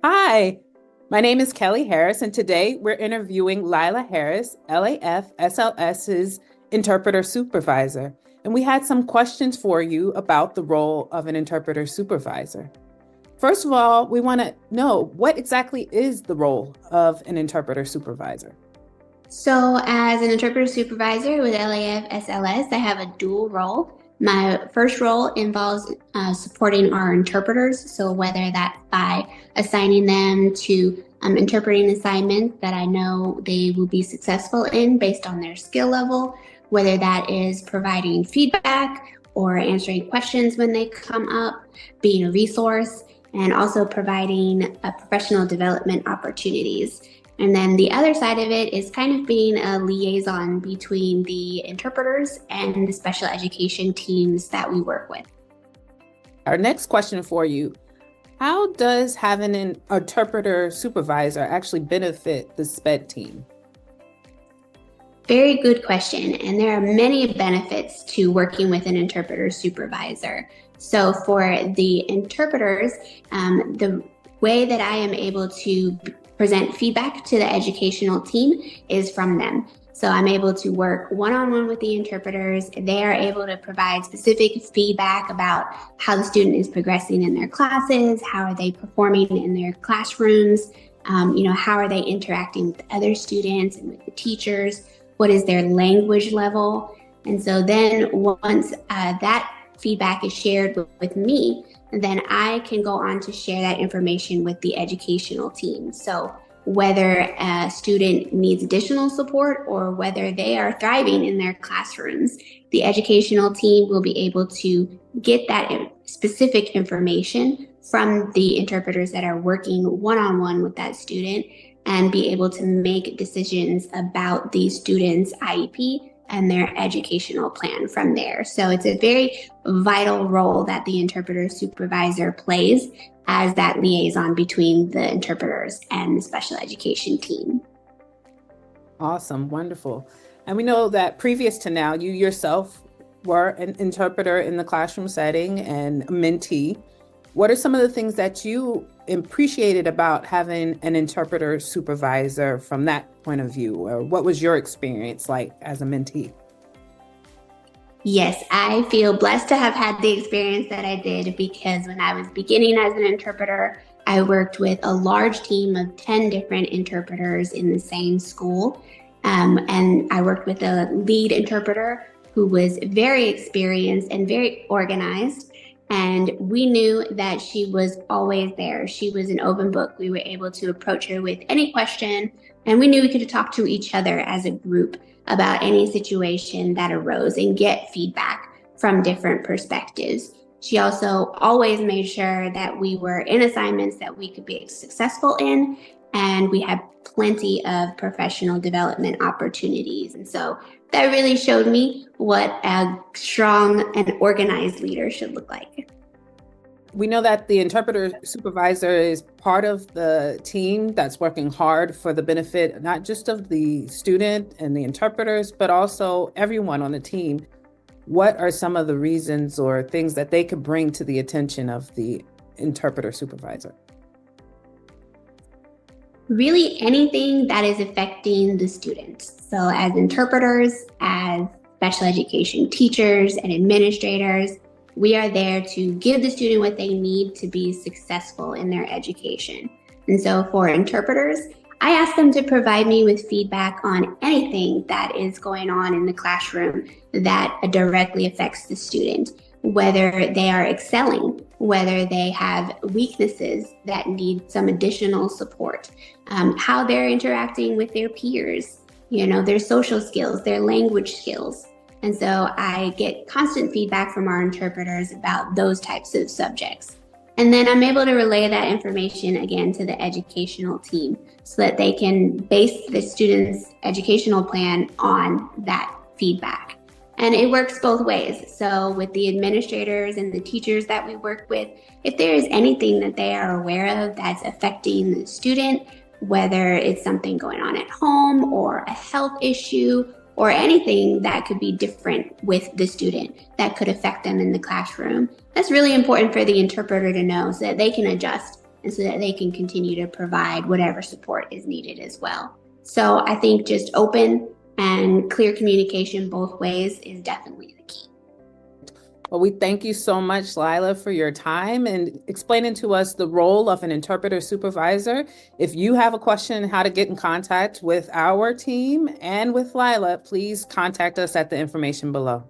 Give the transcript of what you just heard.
Hi, my name is Kelly Harris, and today we're interviewing Lillah Harris, LAF SLS's Interpreter Supervisor. And we had some questions for you about the role of an Interpreter Supervisor. First of all, we want to know what exactly is the role of an Interpreter Supervisor? So, as an interpreter supervisor with LAF SLS, I have a dual role. My first role involves supporting our interpreters. So, whether that's by assigning them to interpreting assignments that I know they will be successful in based on their skill level, whether that is providing feedback or answering questions when they come up, being a resource, and also providing professional development opportunities. And then the other side of it is kind of being a liaison between the interpreters and the special education teams that we work with. Our next question for you, how does having an interpreter supervisor actually benefit the SPED team? Very good question. And there are many benefits to working with an interpreter supervisor. So for the interpreters, the way that I am able to present feedback to the educational team is from them. So I'm able to work one-on-one with the interpreters. They are able to provide specific feedback about how the student is progressing in their classes, how are they performing in their classrooms, how are they interacting with other students and with the teachers, what is their language level. And so then once that feedback is shared with me, then I can go on to share that information with the educational team. So whether a student needs additional support or whether they are thriving in their classrooms, the educational team will be able to get that specific information from the interpreters that are working one-on-one with that student and be able to make decisions about the student's IEP and their educational plan from there. So it's a very vital role that the interpreter supervisor plays as that liaison between the interpreters and the special education team. Awesome, wonderful. And we know that previous to now, you yourself were an interpreter in the classroom setting and a mentee. What are some of the things that you appreciated about having an interpreter supervisor from that point of view? Or what was your experience like as a mentee? Yes, I feel blessed to have had the experience that I did because when I was beginning as an interpreter, I worked with a large team of 10 different interpreters in the same school. And I worked with a lead interpreter who was very experienced and very organized. And we knew that she was always there. She was an open book. We were able to approach her with any question, and we knew we could talk to each other as a group about any situation that arose and get feedback from different perspectives. She also always made sure that we were in assignments that we could be successful in, and we had plenty of professional development opportunities. And so that really showed me what a strong and organized leader should look like. We know that the interpreter supervisor is part of the team that's working hard for the benefit, not just of the student and the interpreters, but also everyone on the team. What are some of the reasons or things that they could bring to the attention of the interpreter supervisor? Really anything that is affecting the students. So as interpreters, as special education teachers and administrators, we are there to give the student what they need to be successful in their education. And so for interpreters, I ask them to provide me with feedback on anything that is going on in the classroom that directly affects the student, whether they are excelling, whether they have weaknesses that need some additional support, how they're interacting with their peers, their social skills, their language skills. And so I get constant feedback from our interpreters about those types of subjects. And then I'm able to relay that information again to the educational team so that they can base the student's educational plan on that feedback. And it works both ways. So with the administrators and the teachers that we work with, if there is anything that they are aware of that's affecting the student, whether it's something going on at home or a health issue or anything that could be different with the student that could affect them in the classroom, that's really important for the interpreter to know so that they can adjust and so that they can continue to provide whatever support is needed as well. So I think just open and clear communication both ways is definitely the key. Well, we thank you so much, Lillah, for your time and explaining to us the role of an interpreter supervisor. If you have a question on how to get in contact with our team and with Lillah, please contact us at the information below.